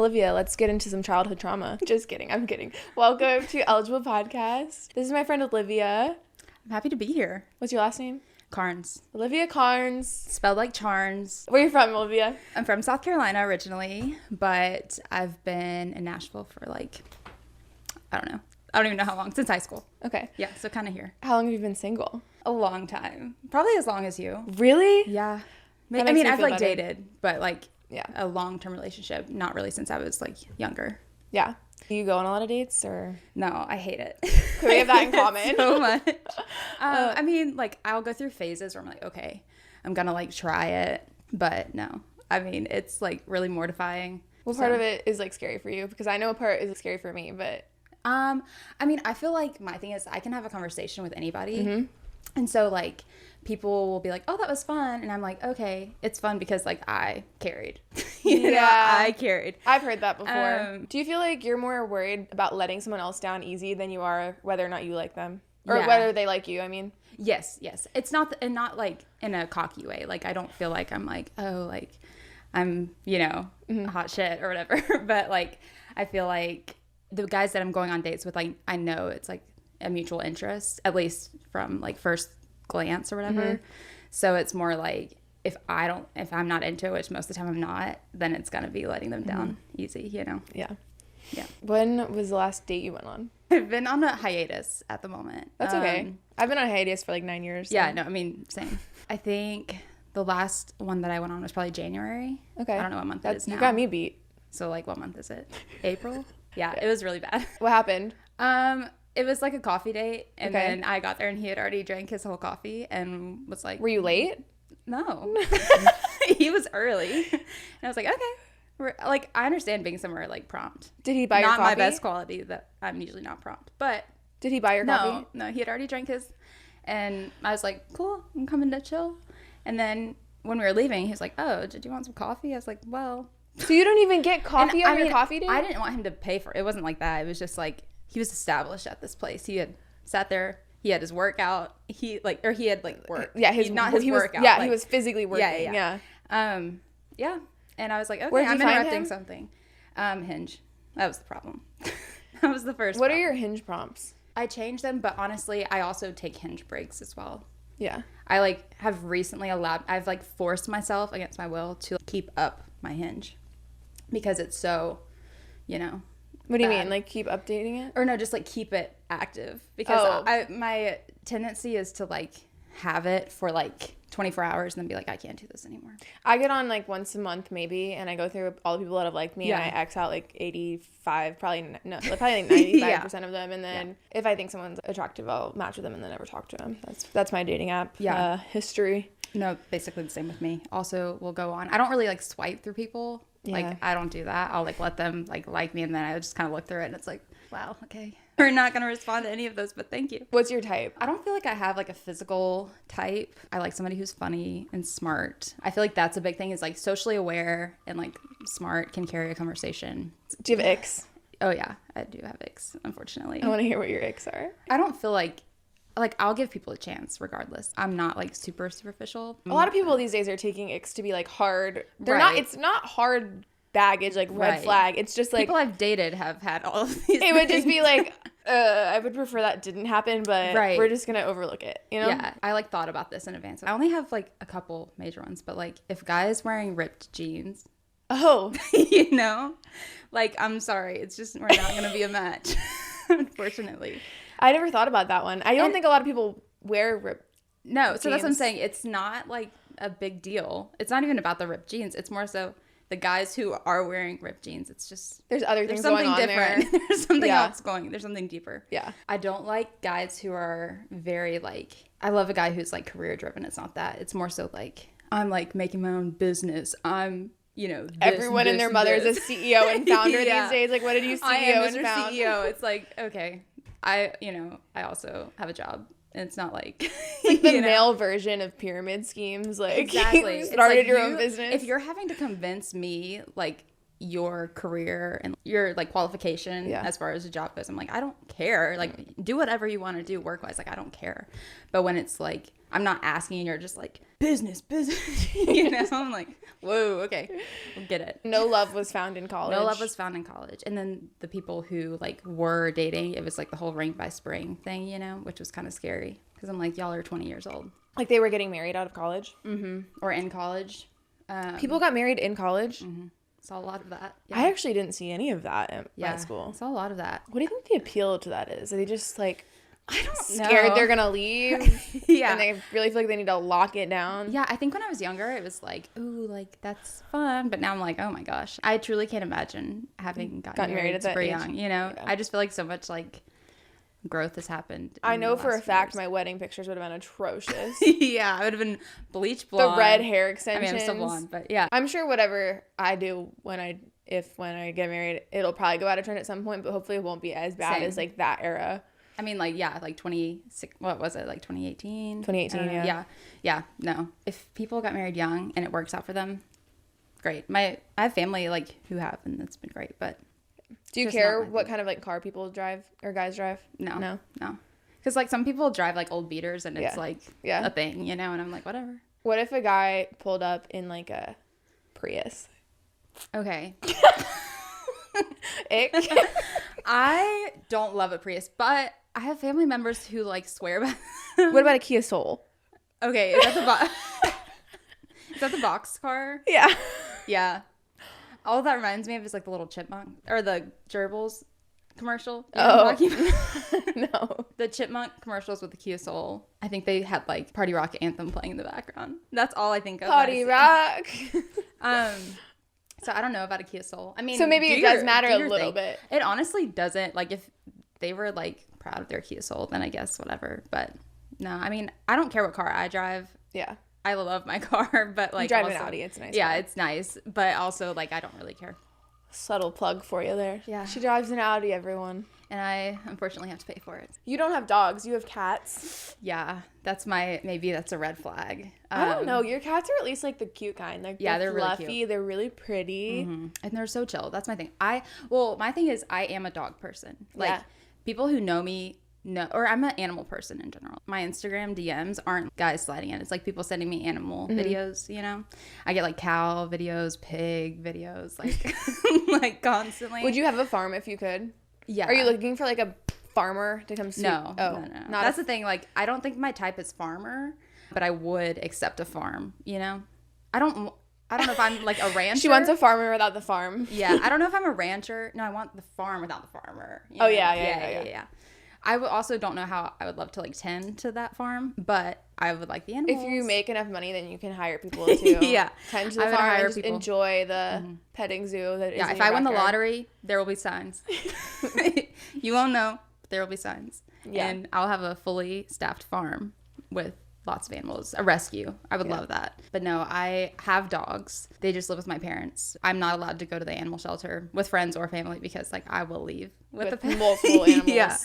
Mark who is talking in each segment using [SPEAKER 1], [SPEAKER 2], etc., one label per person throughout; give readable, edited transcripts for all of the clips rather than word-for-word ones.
[SPEAKER 1] Olivia, let's get into some childhood trauma. Just kidding. I'm kidding. Welcome to Eligible Podcast. This is my friend Olivia.
[SPEAKER 2] I'm happy to be here.
[SPEAKER 1] What's your last name?
[SPEAKER 2] Charnes.
[SPEAKER 1] Olivia Charnes.
[SPEAKER 2] Spelled like Charnes.
[SPEAKER 1] Where are you from, Olivia?
[SPEAKER 2] I'm from South Carolina originally, but I've been in Nashville for I don't even know how long, since high school.
[SPEAKER 1] Okay.
[SPEAKER 2] Yeah, so kind of here.
[SPEAKER 1] How long have you been single?
[SPEAKER 2] A long time. Probably as long as you.
[SPEAKER 1] Really?
[SPEAKER 2] Yeah.
[SPEAKER 1] That
[SPEAKER 2] I
[SPEAKER 1] makes
[SPEAKER 2] mean,
[SPEAKER 1] me
[SPEAKER 2] I've
[SPEAKER 1] feel
[SPEAKER 2] like
[SPEAKER 1] better.
[SPEAKER 2] dated, but
[SPEAKER 1] Yeah.
[SPEAKER 2] a long-term relationship, not really since I was like younger.
[SPEAKER 1] Yeah. Do you go on a lot of dates or?
[SPEAKER 2] No, I hate it.
[SPEAKER 1] Can we have that in common?
[SPEAKER 2] So much. I mean, like, I'll go through phases where I'm like, okay, I'm gonna like try it, but no. I mean, it's like really mortifying.
[SPEAKER 1] What part of it is like scary for you? Because I know a part is scary for me, but.
[SPEAKER 2] I mean, I feel like my thing is I can have a conversation with anybody.
[SPEAKER 1] Mm-hmm.
[SPEAKER 2] And so like people will be like, oh, that was fun. And I'm like, okay, it's fun because like I carried. you know, I carried.
[SPEAKER 1] I've heard that before. Do you feel like you're more worried about letting someone else down easy than you are whether or not you like them? Or whether they like you, I mean.
[SPEAKER 2] Yes. It's not, and not like in a cocky way. Like I don't feel like I'm like, oh, like I'm, hot shit or whatever. But like, I feel like the guys that I'm going on dates with, like, I know it's like a mutual interest, at least from like first glance or whatever. Mm-hmm. So it's more like if I'm not into it, which most of the time I'm not, then it's gonna be letting them down easy,
[SPEAKER 1] Yeah.
[SPEAKER 2] Yeah.
[SPEAKER 1] When was the last date you went on?
[SPEAKER 2] I've been on a hiatus at the moment.
[SPEAKER 1] That's okay. I've been on hiatus for like 9 years. So.
[SPEAKER 2] Yeah, no, I mean, same. I think the last one that I went on was probably January. Okay. I don't know what month it is now.
[SPEAKER 1] You got me beat.
[SPEAKER 2] So like what month is it? April? Yeah, it was really bad.
[SPEAKER 1] What happened?
[SPEAKER 2] It was like a coffee date, and then I got there and he had already drank his whole coffee and was like,
[SPEAKER 1] were you late?
[SPEAKER 2] No. He was early. And I was like, okay. Like, I understand being somewhere like prompt.
[SPEAKER 1] Did he buy your coffee?
[SPEAKER 2] Not my best quality, that I'm usually not prompt. But
[SPEAKER 1] did he buy your coffee?
[SPEAKER 2] No, he had already drank his. And I was like, cool, I'm coming to chill. And then when we were leaving, he was like, oh, did you want some coffee? I was like, well.
[SPEAKER 1] So you don't even get coffee on your coffee date?
[SPEAKER 2] I didn't want him to pay for it. It wasn't like that. It was just like, he was established at this place. He had sat there. He had his workout. He had like work.
[SPEAKER 1] Yeah,
[SPEAKER 2] not his workout.
[SPEAKER 1] Yeah, he was physically working. Yeah.
[SPEAKER 2] Yeah. And I was like, okay,
[SPEAKER 1] where did
[SPEAKER 2] I'm
[SPEAKER 1] you find
[SPEAKER 2] interrupting
[SPEAKER 1] him?
[SPEAKER 2] something. Hinge. That was the problem. That was the first.
[SPEAKER 1] What are your Hinge prompts?
[SPEAKER 2] I changed them, but honestly, I also take Hinge breaks as well.
[SPEAKER 1] Yeah.
[SPEAKER 2] I like have recently I've like forced myself against my will to keep up my Hinge because it's so,
[SPEAKER 1] What do you mean? Like keep updating it?
[SPEAKER 2] Or no, just like keep it active because my tendency is to like have it for like 24 hours and then be like, I can't do this anymore.
[SPEAKER 1] I get on like once a month maybe, and I go through all the people that have liked me, and I X out like 85, probably like 95% of them, and then if I think someone's attractive, I'll match with them and then never talk to them. That's my dating app history.
[SPEAKER 2] No, basically the same with me. Also, we'll go on. I don't really like swipe through people. Yeah. Like I don't do that. I'll like let them like me, and then I just kind of look through it and it's like, wow, okay. We're not going to respond to any of those, but thank you.
[SPEAKER 1] What's your type?
[SPEAKER 2] I don't feel like I have like a physical type. I like somebody who's funny and smart. I feel like that's a big thing, is like socially aware and like smart, can carry a conversation.
[SPEAKER 1] Do you have icks?
[SPEAKER 2] Oh yeah, I do have icks, unfortunately.
[SPEAKER 1] I want to hear what your icks are.
[SPEAKER 2] I don't feel like I'll give people a chance regardless. I'm not like super superficial.
[SPEAKER 1] A lot of people these days are taking icks to be like hard. They're not, it's not hard baggage, like red flag. It's just like
[SPEAKER 2] people I've dated have had all of these.
[SPEAKER 1] It would just be like, I would prefer that didn't happen, but we're just gonna overlook it,
[SPEAKER 2] Yeah, I like thought about this in advance. I only have like a couple major ones, but like if guys wearing ripped jeans, like I'm sorry, it's just we're not gonna be a match, unfortunately.
[SPEAKER 1] I never thought about that one. I don't think a lot of people wear ripped.
[SPEAKER 2] No, so that's what I'm saying. It's not like a big deal. It's not even about the ripped jeans. It's more so the guys who are wearing ripped jeans. It's just
[SPEAKER 1] there's other things going on
[SPEAKER 2] different.
[SPEAKER 1] There.
[SPEAKER 2] There's something else going. There's something deeper.
[SPEAKER 1] Yeah.
[SPEAKER 2] I don't like guys who are very like. I love a guy who's like career driven. It's not that. It's more so like I'm like making my own business. I'm
[SPEAKER 1] everyone and their mother is a CEO and founder these days. Like, what did you CEO
[SPEAKER 2] I am
[SPEAKER 1] and found?
[SPEAKER 2] CEO. It's like, okay, I also have a job. And it's not like
[SPEAKER 1] it's like the male version of pyramid schemes. Like
[SPEAKER 2] exactly,
[SPEAKER 1] you started your own business.
[SPEAKER 2] If you're having to convince me like your career and your like qualification as far as a job goes, I'm like, I don't care. Like do whatever you want to do work wise. Like I don't care. But when it's like I'm not asking and you're just like, business, you know? I'm like, whoa, okay, we'll get it.
[SPEAKER 1] No love was found in college.
[SPEAKER 2] No love was found in college. And then the people who like were dating, it was like the whole ring by spring thing, you know, which was kind of scary because I'm like, y'all are 20 years old.
[SPEAKER 1] Like they were getting married out of college?
[SPEAKER 2] Mm-hmm. Or in college.
[SPEAKER 1] People got married in college?
[SPEAKER 2] Mm-hmm. Saw a lot of that. Yeah.
[SPEAKER 1] I actually didn't see any of that at my school.
[SPEAKER 2] Saw a lot of that.
[SPEAKER 1] What do you think the appeal to that is? Are they just like
[SPEAKER 2] I don't
[SPEAKER 1] scared
[SPEAKER 2] know.
[SPEAKER 1] they're gonna leave?
[SPEAKER 2] Yeah.
[SPEAKER 1] And they really feel like they need to lock it down?
[SPEAKER 2] Yeah, I think when I was younger, it was like, ooh, like that's fun. But now I'm like, oh my gosh, I truly can't imagine having gotten married at super young. You know, I just feel like so much like growth has happened.
[SPEAKER 1] I know for a fact my wedding pictures would have been atrocious.
[SPEAKER 2] Yeah, I would have been bleach blonde.
[SPEAKER 1] The red hair extensions.
[SPEAKER 2] I mean, I'm still blonde, but yeah.
[SPEAKER 1] I'm sure whatever I do when I get married, it'll probably go out of trend at some point, but hopefully it won't be as bad as like that era.
[SPEAKER 2] I mean, like, yeah, like 26, what was it, like 2018?
[SPEAKER 1] 2018, yeah.
[SPEAKER 2] Yeah, no. If people got married young and it works out for them, great. I have family, like, who have, and it's been great, but.
[SPEAKER 1] Do you care what kind of, like, car people drive, or guys drive?
[SPEAKER 2] No. Because, like, some people drive, like, old beaters, and it's, like, a thing, you know, and I'm like, whatever.
[SPEAKER 1] What if a guy pulled up in, like, a Prius?
[SPEAKER 2] Okay.
[SPEAKER 1] Ick.
[SPEAKER 2] I don't love a Prius, but I have family members who like swear by
[SPEAKER 1] them. What about a Kia Soul?
[SPEAKER 2] Okay, is that the box car?
[SPEAKER 1] Yeah.
[SPEAKER 2] Yeah. All that reminds me of is like the little chipmunk or the gerbils commercial. You know what I'm talking about?
[SPEAKER 1] No.
[SPEAKER 2] The chipmunk commercials with the Kia Soul. I think they had like Party Rock anthem playing in the background. That's all I think of.
[SPEAKER 1] Party Rock.
[SPEAKER 2] So I don't know about a Kia Soul. I mean,
[SPEAKER 1] so maybe it does matter a little bit.
[SPEAKER 2] It honestly doesn't. Like if they were like proud of their Kia Soul, then I guess whatever. But no, I mean, I don't care what car I drive.
[SPEAKER 1] Yeah.
[SPEAKER 2] I love my car, but like
[SPEAKER 1] you drive
[SPEAKER 2] also,
[SPEAKER 1] an Audi, it's nice.
[SPEAKER 2] Yeah, it's nice, but also like I don't really care.
[SPEAKER 1] Subtle plug for you there.
[SPEAKER 2] Yeah.
[SPEAKER 1] She drives an Audi, everyone.
[SPEAKER 2] And I unfortunately have to pay for it.
[SPEAKER 1] You don't have dogs, you have cats.
[SPEAKER 2] Yeah, maybe that's a red flag.
[SPEAKER 1] I don't know. Your cats are at least like the cute kind. Like they're fluffy,
[SPEAKER 2] really cute.
[SPEAKER 1] They're really pretty.
[SPEAKER 2] Mm-hmm. And they're so chill. That's my thing. My thing is I am a dog person. Like people who know me know, or I'm an animal person in general. My Instagram DMs aren't guys sliding in. It's like people sending me animal videos, you know? I get like cow videos, pig videos, like like constantly.
[SPEAKER 1] Would you have a farm if you could?
[SPEAKER 2] Yeah.
[SPEAKER 1] Are you looking for like a farmer to come see?
[SPEAKER 2] No. That's the thing. Like, I don't think my type is farmer, but I would accept a farm, you know? I don't know if I'm like a rancher.
[SPEAKER 1] She wants a farmer without the farm.
[SPEAKER 2] Yeah. I don't know if I'm a rancher. No, I want the farm without the farmer.
[SPEAKER 1] You know? Yeah.
[SPEAKER 2] I also don't know how I would love to like tend to that farm, but I would like the animals.
[SPEAKER 1] If you make enough money, then you can hire people to tend to the farm and just enjoy the petting zoo. That is
[SPEAKER 2] if I win the lottery, there will be signs. You won't know, but there will be signs. Yeah. And I'll have a fully staffed farm with lots of animals. A rescue. I would love that. But no, I have dogs. They just live with my parents. I'm not allowed to go to the animal shelter with friends or family because like I will leave with the pet.
[SPEAKER 1] Multiple animals.
[SPEAKER 2] Yeah.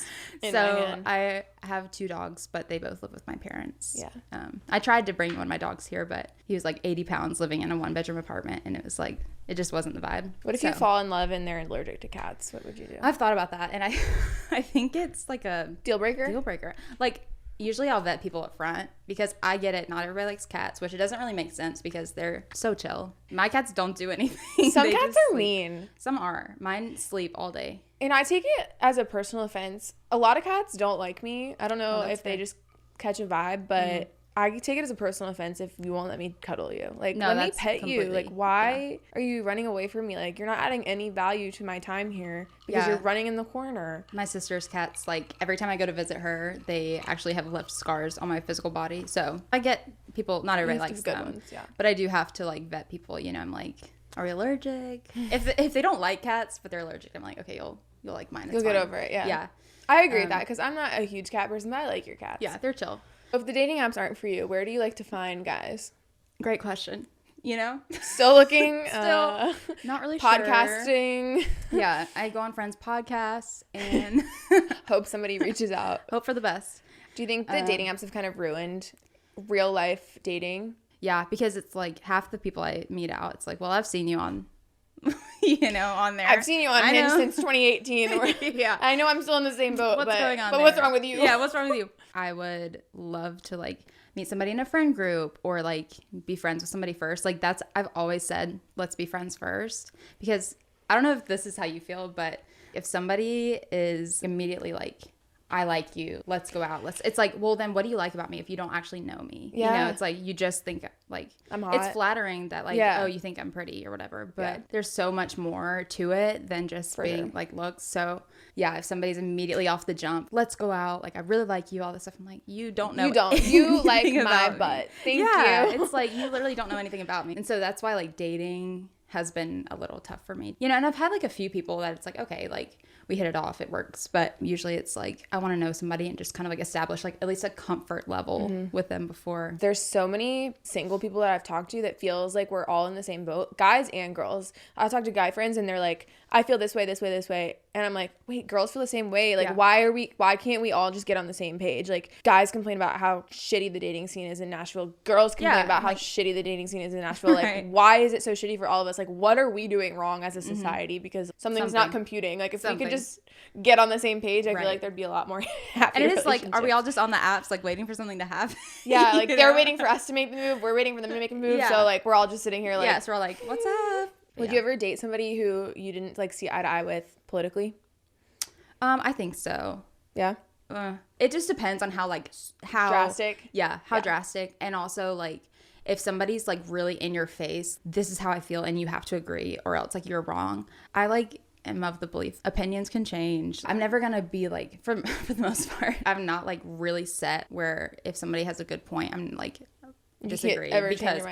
[SPEAKER 2] So I have 2 dogs, but they both live with my parents.
[SPEAKER 1] Yeah.
[SPEAKER 2] I tried to bring one of my dogs here, but he was like 80 pounds living in a 1-bedroom apartment, and it was like it just wasn't the vibe.
[SPEAKER 1] What if you fall in love and they're allergic to cats? What would you do?
[SPEAKER 2] I've thought about that, and I think it's like a
[SPEAKER 1] deal breaker.
[SPEAKER 2] Like usually I'll vet people up front because I get it. Not everybody likes cats, which it doesn't really make sense because they're so chill. My cats don't do anything.
[SPEAKER 1] Some cats are mean.
[SPEAKER 2] Some are. Mine sleep all day.
[SPEAKER 1] And I take it as a personal offense. A lot of cats don't like me. I don't know if they just catch a vibe, but I take it as a personal offense if you won't let me cuddle you. Like, let me pet you. Like, why are you running away from me? Like, you're not adding any value to my time here because you're running in the corner.
[SPEAKER 2] My sister's cats, like, every time I go to visit her, they actually have left scars on my physical body. So I get people, not everybody likes them. Ones, but I do have to, like, vet people. You know, I'm like, are we allergic? If they don't like cats, but they're allergic, I'm like, okay, you'll like mine.
[SPEAKER 1] You'll get over it, yeah. I agree with that because I'm not a huge cat person, but I like your cats.
[SPEAKER 2] Yeah, they're chill.
[SPEAKER 1] If the dating apps aren't for you, where do you like to find guys?
[SPEAKER 2] Great question. You know?
[SPEAKER 1] Still looking?
[SPEAKER 2] Still not really
[SPEAKER 1] podcasting.
[SPEAKER 2] Sure. Yeah, I go on friends' podcasts and
[SPEAKER 1] hope somebody reaches out.
[SPEAKER 2] Hope for the best.
[SPEAKER 1] Do you think the dating apps have kind of ruined real life dating?
[SPEAKER 2] Yeah, because it's like half the people I meet out, it's like, well, I've seen you on on there.
[SPEAKER 1] I've seen you on Hinge since 2018.
[SPEAKER 2] Yeah.
[SPEAKER 1] I know I'm still in the same boat.
[SPEAKER 2] What's going on
[SPEAKER 1] But
[SPEAKER 2] there?
[SPEAKER 1] what's wrong with you?
[SPEAKER 2] Yeah, what's wrong with you? I would love to like meet somebody in a friend group or like be friends with somebody first. Like I've always said, let's be friends first, because I don't know if this is how you feel, but if somebody is immediately like, I like you, let's go out, it's like, well, then what do you like about me if you don't actually know me?
[SPEAKER 1] Yeah.
[SPEAKER 2] You know, it's like you just think like
[SPEAKER 1] I'm hot.
[SPEAKER 2] It's flattering that like, oh, you think I'm pretty or whatever, but there's so much more to it than just being like looks. So yeah, if somebody's immediately off the jump, let's go out, like I really like you, all this stuff, I'm like, you don't know,
[SPEAKER 1] you like my butt, thank you.
[SPEAKER 2] It's like you literally don't know anything about me. And so that's why like dating has been a little tough for me, you know. And I've had like a few people that it's like, okay, like we hit it off, it works, but usually it's like I want to know somebody and just kind of like establish like at least a comfort level with them before.
[SPEAKER 1] There's so many single people that I've talked to that feels like we're all in the same boat, guys and girls. I talk to guy friends and they're like, I feel this way, and I'm like, wait, girls feel the same way, like why can't we all just get on the same page? Like guys complain about how shitty the dating scene is in Nashville, girls complain about how shitty the dating scene is in Nashville. Like why is it so shitty for all of us? Like what are we doing wrong as a society? Because something's not computing. Like if we could just get on the same page, I feel like there'd be a lot more happy.
[SPEAKER 2] And it is like, are we all just on the apps like waiting for something to happen?
[SPEAKER 1] Yeah, like they're waiting for us to make the move, we're waiting for them to make a move. So like we're all just sitting here like,
[SPEAKER 2] so we're like, what's up?
[SPEAKER 1] Would you ever date somebody who you didn't like see eye to eye with politically?
[SPEAKER 2] I think so.
[SPEAKER 1] Yeah.
[SPEAKER 2] It just depends on how
[SPEAKER 1] drastic.
[SPEAKER 2] Yeah, how drastic, and also like if somebody's like really in your face, this is how I feel, and you have to agree, or else like you're wrong. I like am of the belief opinions can change. I'm never gonna be like for the most part. I'm not like really set where if somebody has a good point, I'm like disagree because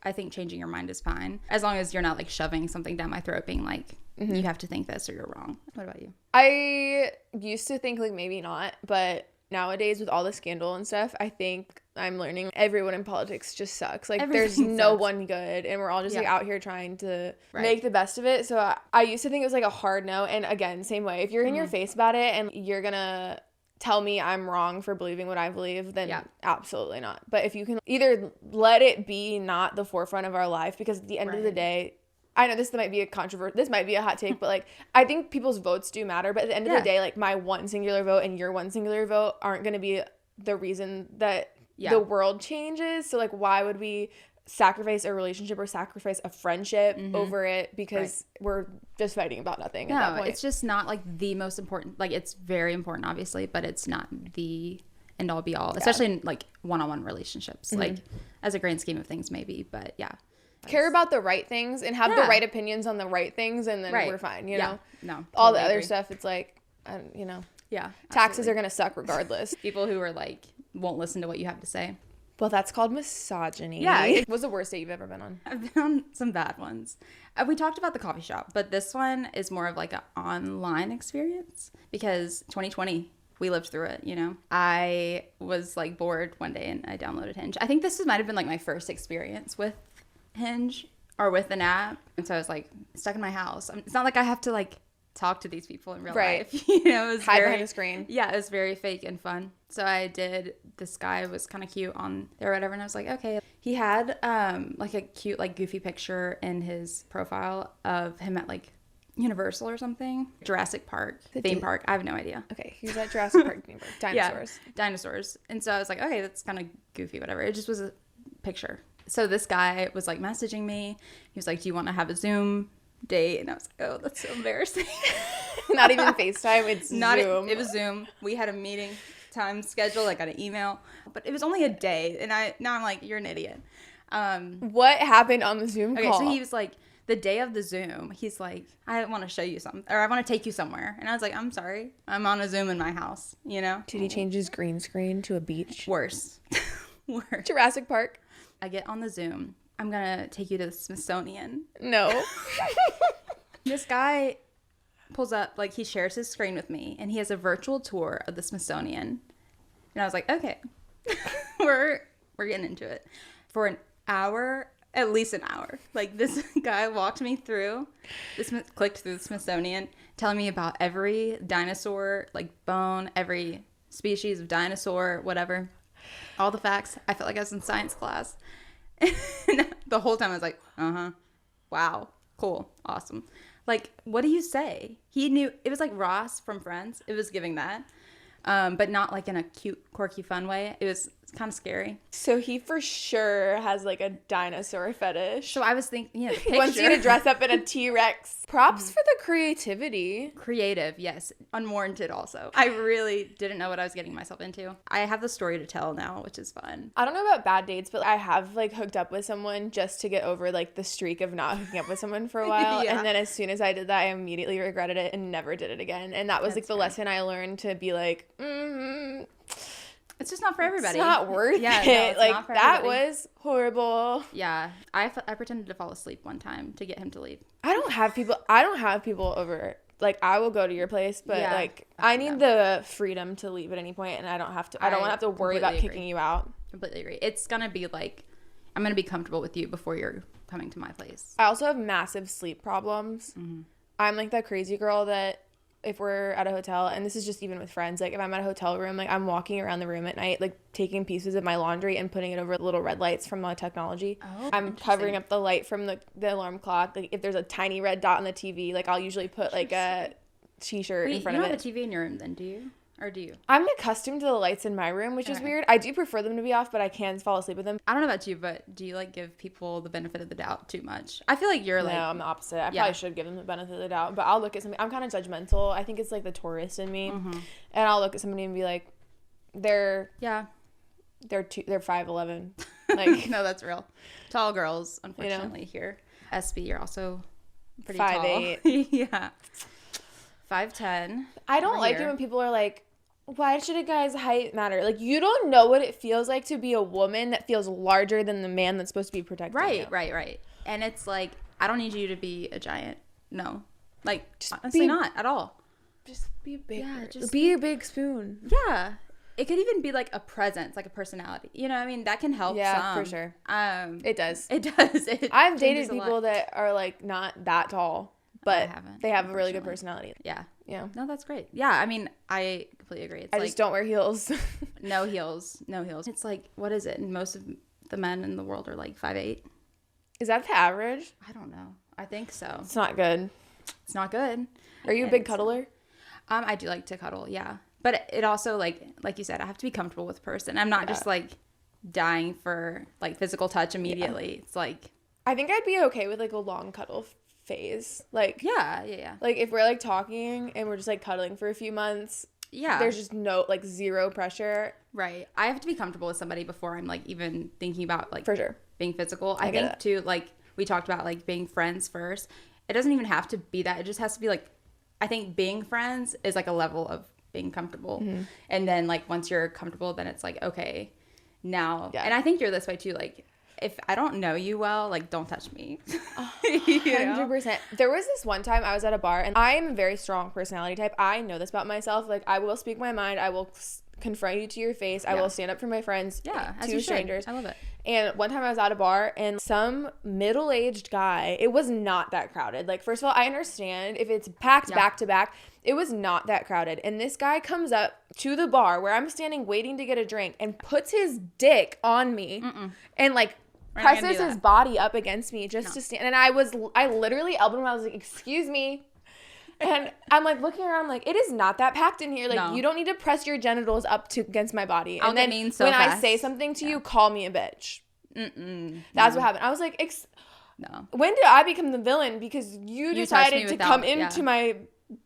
[SPEAKER 2] I think changing your mind is fine as long as you're not like shoving something down my throat being like you have to think this or you're wrong. What about you?
[SPEAKER 1] I used to think like maybe not, but nowadays with all the scandal and stuff, I think I'm learning everyone in politics just sucks. Like there's no one good, and we're all just like out here trying to make the best of it. So I used to think it was like a hard no, and again, same way, if you're in your face about it and you're gonna tell me I'm wrong for believing what I believe, then absolutely not. But if you can either let it be not the forefront of our life, because at the end of the day, I know this might be a controversy, this might be a hot take, but like I think people's votes do matter. But at the end of the day, like my one singular vote and your one singular vote aren't going to be the reason that the world changes. So like why would we sacrifice a relationship or sacrifice a friendship over it because we're just fighting about nothing at that point?
[SPEAKER 2] It's just not like the most important. Like it's very important obviously, but it's not the end all be all, especially in like one-on-one relationships. Like as a grand scheme of things maybe, but care
[SPEAKER 1] about the right things and have the right opinions on the right things, and then we're fine, you know. No, totally all the other stuff, it's like you know, taxes are gonna suck regardless.
[SPEAKER 2] People who are like won't listen to what you have to say.
[SPEAKER 1] Well, that's called misogyny. What's the worst date you've ever been on?
[SPEAKER 2] I've been on some bad ones. We talked about the coffee shop, but this one is more of like an online experience because 2020, we lived through it, you know. I was like bored one day and I downloaded Hinge. I think this might have been like my first experience with Hinge or with an app. And so I was like stuck in my house. It's not like I have to like talk to these people in real life. You know, it was
[SPEAKER 1] hide behind the screen.
[SPEAKER 2] Yeah, it was very fake and fun. So I did. This guy was kind of cute on there or whatever, and I was like, okay. He had like a cute like goofy picture in his profile of him at like Universal or something, Jurassic Park theme park. I have no idea.
[SPEAKER 1] Okay, he was at Jurassic Park theme park. Dinosaurs.
[SPEAKER 2] Yeah, dinosaurs. And so I was like, okay, that's kind of goofy, whatever. It just was a picture. So this guy was like messaging me. He was like, do you want to have a Zoom date? And I was like, oh, that's so embarrassing.
[SPEAKER 1] Not even FaceTime, it's Zoom.
[SPEAKER 2] It was Zoom. We had a meeting time scheduled. I got an email, but it was only a day, and now I'm like, you're an idiot.
[SPEAKER 1] What happened on the Zoom call?
[SPEAKER 2] Okay, so he was like, the day of the Zoom, he's like, I want to show you something, or I want to take you somewhere. And I was like, I'm sorry, I'm on a Zoom in my house, you know?
[SPEAKER 1] Did he change his green screen to a beach?
[SPEAKER 2] Worse.
[SPEAKER 1] Jurassic Park.
[SPEAKER 2] I get on the Zoom. I'm gonna take you to the Smithsonian.
[SPEAKER 1] No.
[SPEAKER 2] This guy pulls up, like he shares his screen with me, and he has a virtual tour of the Smithsonian. And I was like, okay, we're getting into it. For an hour, at least an hour. Like this guy walked me through, clicked through the Smithsonian, telling me about every dinosaur, like bone, every species of dinosaur, whatever. All the facts. I felt like I was in science class. And the whole time I was like, wow, cool, awesome. Like, what do you say? He knew. It was like Ross from Friends. It was giving that. But not like in a cute, quirky, fun way. It was It's kind of scary.
[SPEAKER 1] So he for sure has like a dinosaur fetish.
[SPEAKER 2] So I was thinking, the picture.
[SPEAKER 1] He wants you to dress up in a T-Rex. Props for the creativity.
[SPEAKER 2] Creative, yes. Unwarranted also. I really didn't know what I was getting myself into. I have the story to tell now, which is fun.
[SPEAKER 1] I don't know about bad dates, but I have like hooked up with someone just to get over like the streak of not hooking up with someone for a while. And then as soon as I did that, I immediately regretted it and never did it again. And that was like the lesson I learned, to be like,
[SPEAKER 2] it's just not for everybody.
[SPEAKER 1] It's not worth it. No, like not for that everybody. Was horrible.
[SPEAKER 2] Yeah. I pretended to fall asleep one time to get him to leave.
[SPEAKER 1] I don't have people over. Like, I will go to your place, but like I need the freedom to leave at any point, and I don't want to have to worry about kicking you out.
[SPEAKER 2] Completely agree. It's going to be like, I'm going to be comfortable with you before you're coming to my place.
[SPEAKER 1] I also have massive sleep problems. Mm-hmm. I'm like that crazy girl that if we're at a hotel, and this is just even with friends, like if I'm at a hotel room, like I'm walking around the room at night, like taking pieces of my laundry and putting it over little red lights from the technology. Oh, I'm covering up the light from the alarm clock. Like if there's a tiny red dot on the TV, like I'll usually put like a t-shirt in front of it.
[SPEAKER 2] You don't have a TV in your room then, do you? Or do you?
[SPEAKER 1] I'm accustomed to the lights in my room, which is weird. I do prefer them to be off, but I can fall asleep with them.
[SPEAKER 2] I don't know about you, but do you like give people the benefit of the doubt too much? I feel like you're like...
[SPEAKER 1] No, I'm the opposite. I probably should give them the benefit of the doubt, but I'll look at something. I'm kind of judgmental. I think it's like the tourist in me. Mm-hmm. And I'll look at somebody and be like, they're 5'11". Like,
[SPEAKER 2] no, that's real. Tall girls, unfortunately, here. SB, you're also pretty
[SPEAKER 1] 5'8".
[SPEAKER 2] Tall. Yeah. 5'10".
[SPEAKER 1] I don't like it when people are like, why should a guy's height matter? Like, you don't know what it feels like to be a woman that feels larger than the man that's supposed to be protecting you.
[SPEAKER 2] Right. And it's like, I don't need you to be a giant. No. Like, just honestly not at all.
[SPEAKER 1] Just be big. Yeah, just be a big spoon.
[SPEAKER 2] Yeah. It could even be like a presence, like a personality. You know what I mean? That can help some.
[SPEAKER 1] For sure. It does.
[SPEAKER 2] It does.
[SPEAKER 1] I've dated people that are like not that tall, but they have a really good personality.
[SPEAKER 2] Yeah.
[SPEAKER 1] Yeah.
[SPEAKER 2] No, that's great. Yeah, I mean, I completely agree. It's
[SPEAKER 1] I just don't wear heels.
[SPEAKER 2] No heels. It's like, what is it? And most of the men in the world are like 5'8".
[SPEAKER 1] Is that the average?
[SPEAKER 2] I don't know. I think so.
[SPEAKER 1] It's not good.
[SPEAKER 2] It's not good.
[SPEAKER 1] Are you a big cuddler?
[SPEAKER 2] I do like to cuddle, yeah. But it also, like you said, I have to be comfortable with the person. I'm not just like dying for like physical touch immediately. Yeah. It's like,
[SPEAKER 1] I think I'd be okay with like a long cuddle phase. Like,
[SPEAKER 2] yeah.
[SPEAKER 1] Like if we're like talking and we're just like cuddling for a few months, there's just no like zero pressure.
[SPEAKER 2] Right. I have to be comfortable with somebody before I'm like even thinking about like
[SPEAKER 1] for sure
[SPEAKER 2] being physical. I think too, like we talked about like being friends first. It doesn't even have to be that. It just has to be like, I think being friends is like a level of being comfortable. Mm-hmm. And then like once you're comfortable, then it's like, okay, now. Yeah. And I think you're this way too. Like if I don't know you well, like don't touch me.
[SPEAKER 1] 100%. There was this one time I was at a bar, and I am a very strong personality type. I know this about myself. Like I will speak my mind. I will confront you to your face. I will stand up for my friends.
[SPEAKER 2] Yeah,
[SPEAKER 1] to strangers.
[SPEAKER 2] I love it.
[SPEAKER 1] And one time I was at a bar, and some middle-aged guy, it was not that crowded. Like, first of all, I understand if it's packed back to back, it was not that crowded. And this guy comes up to the bar where I'm standing waiting to get a drink and puts his dick on me and like presses his body up against me just to stand. And I literally elbowed him. I was like, excuse me. And I'm like looking around, like, it is not that packed in here. Like, you don't need to press your genitals up against my body. And then when I say something to you, call me a bitch. That's what happened. I was like, when did I become the villain? Because you decided to come into my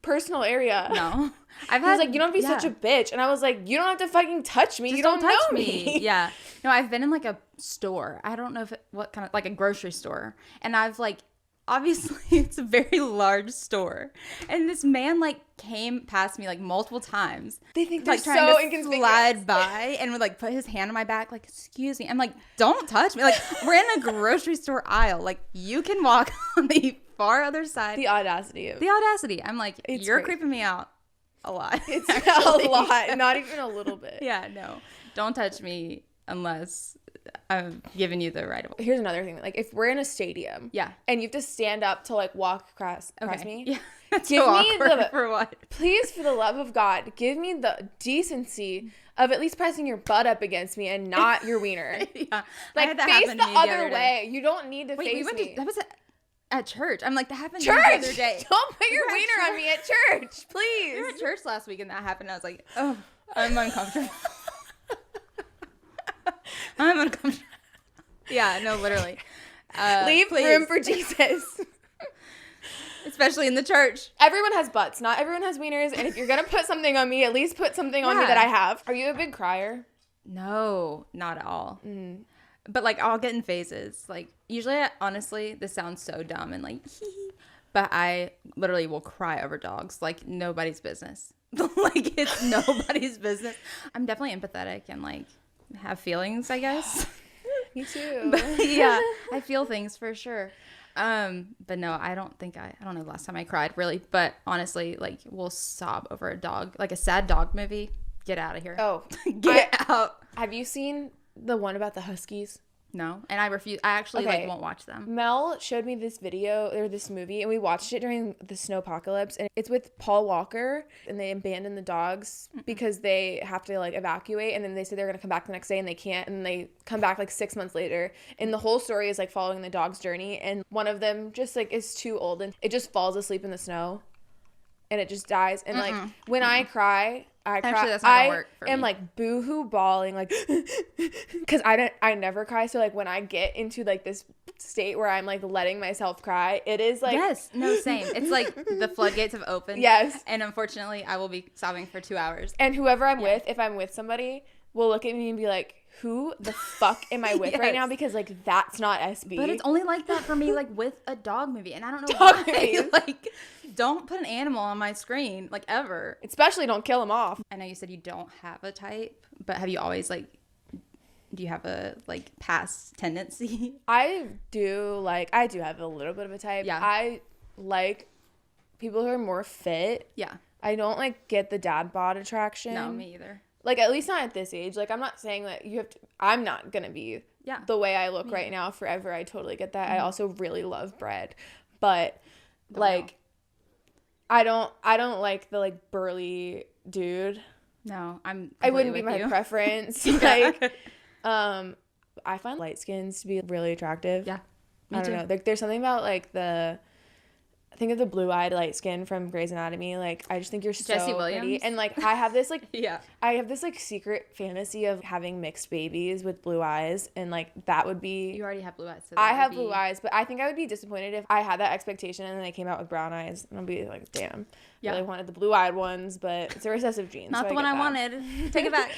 [SPEAKER 1] personal area.
[SPEAKER 2] No.
[SPEAKER 1] He was like, you don't have to be such a bitch. And I was like, you don't have to fucking touch me. Just you don't touch know me.
[SPEAKER 2] Yeah. No, I've been in like a store. I don't know what kind of, like a grocery store. And I've like, obviously it's a very large store, and this man like came past me like multiple times.
[SPEAKER 1] They think they're like, so inconspicuous.
[SPEAKER 2] Slide by and would like put his hand on my back, like, excuse me. I'm like, don't touch me. Like, we're in a grocery store aisle. Like, you can walk on the far other side.
[SPEAKER 1] The audacity.
[SPEAKER 2] I'm like, you're creeping me out a lot.
[SPEAKER 1] It's a lot, not even a little bit.
[SPEAKER 2] Yeah, no, don't touch me unless I'm giving you the right of way.
[SPEAKER 1] Here's another thing. Like, if we're in a stadium, and you have to stand up to like walk across me,
[SPEAKER 2] that's give so me the for what?
[SPEAKER 1] Please, for the love of God, give me the decency of at least pressing your butt up against me and not your wiener. Like, face the other way. You don't need to face me.
[SPEAKER 2] That was at church. I'm like, that happened
[SPEAKER 1] the
[SPEAKER 2] other day.
[SPEAKER 1] Don't put your wiener on me at church, please.
[SPEAKER 2] We were at church last week and that happened. I was like, oh, I'm uncomfortable. I'm uncomfortable. Yeah, no, literally.
[SPEAKER 1] Leave room for Jesus.
[SPEAKER 2] Especially in the church.
[SPEAKER 1] Everyone has butts. Not everyone has wieners. And if you're going to put something on me, at least put something on me that I have. Are you a big crier?
[SPEAKER 2] No, not at all. But like I'll get in phases. Like usually, honestly, this sounds so dumb and like, but I literally will cry over dogs like nobody's business. Like it's nobody's business. I'm definitely empathetic and like have feelings, I guess.
[SPEAKER 1] Me too.
[SPEAKER 2] But, yeah, I feel things for sure. But no, I don't know the last time I cried really, but honestly, like we'll sob over a dog, like a sad dog movie. Get out of here.
[SPEAKER 1] Oh,
[SPEAKER 2] get out.
[SPEAKER 1] Have you seen the one about the Huskies?
[SPEAKER 2] No, and I refuse. I actually like won't watch them.
[SPEAKER 1] Mel showed me this video or this movie, and we watched it during the snowpocalypse, and it's with Paul Walker, and they abandon the dogs because they have to like evacuate, and then they say they're gonna come back the next day, and they can't, and they come back like 6 months later, and the whole story is like following the dog's journey, and one of them just like is too old, and it just falls asleep in the snow, and it just dies, and like when I cry.
[SPEAKER 2] Actually, that's not gonna work for
[SPEAKER 1] am
[SPEAKER 2] me.
[SPEAKER 1] like boohoo bawling like because I never cry, so like when I get into like this state where I'm like letting myself cry, it is like
[SPEAKER 2] yes, no, same. It's like the floodgates have opened.
[SPEAKER 1] Yes,
[SPEAKER 2] and unfortunately, I will be sobbing for 2 hours.
[SPEAKER 1] And whoever I'm with, if I'm with somebody, will look at me and be like, "Who the fuck am I with right now?" Because like that's not SB.
[SPEAKER 2] But it's only like that for me, like with a dog movie, and I don't know
[SPEAKER 1] dog
[SPEAKER 2] why.
[SPEAKER 1] movies.
[SPEAKER 2] Like, don't put an animal on my screen, like ever.
[SPEAKER 1] Especially don't kill them off.
[SPEAKER 2] I know you said you don't have a type, but have you always like? Do you have a like past tendency?
[SPEAKER 1] I do have a little bit of a type.
[SPEAKER 2] Yeah.
[SPEAKER 1] I like people who are more fit.
[SPEAKER 2] Yeah.
[SPEAKER 1] I don't like get the dad bod attraction.
[SPEAKER 2] No, me either.
[SPEAKER 1] Like, at least not at this age. Like, I'm not saying that you have to, I'm not going to be the way I look right now forever. I totally get that. I also really love bread. But, like, I don't like the, like, burly dude.
[SPEAKER 2] No,
[SPEAKER 1] I wouldn't be my preference. Like, I find light skins to be really attractive.
[SPEAKER 2] Yeah,
[SPEAKER 1] me too. Don't know. There's something about, like, think of the blue-eyed light skin from Grey's Anatomy. Like, I just think you're so
[SPEAKER 2] Jesse Williams.
[SPEAKER 1] pretty. And, like, I have this, like...
[SPEAKER 2] yeah.
[SPEAKER 1] I have this, like, secret fantasy of having mixed babies with blue eyes. And, like, that would be...
[SPEAKER 2] You already have blue eyes. So
[SPEAKER 1] I have blue eyes. But I think I would be disappointed if I had that expectation and then they came out with brown eyes. And I'd be like, damn. I really wanted the blue-eyed ones. But it's a recessive gene.
[SPEAKER 2] Not
[SPEAKER 1] so
[SPEAKER 2] the one I wanted. Take it back.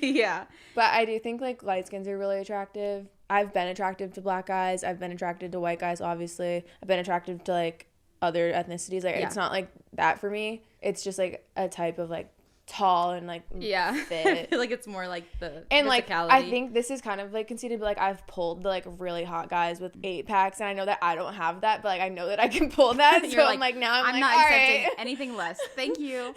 [SPEAKER 2] Yeah.
[SPEAKER 1] But I do think, like, light skins are really attractive. I've been attracted to black guys. I've been attracted to white guys, obviously. I've been attracted to, like... other ethnicities. Like it's not like that for me. It's just like a type of like tall and like fit.
[SPEAKER 2] I feel like it's more like the
[SPEAKER 1] and like
[SPEAKER 2] physicality.
[SPEAKER 1] I think this is kind of like conceited, but like I've pulled the like really hot guys with 8-packs, and I know that I don't have that, but like I know that I can pull that. So I'm like now I'm like,
[SPEAKER 2] not
[SPEAKER 1] all
[SPEAKER 2] accepting
[SPEAKER 1] right.
[SPEAKER 2] anything less. Thank you.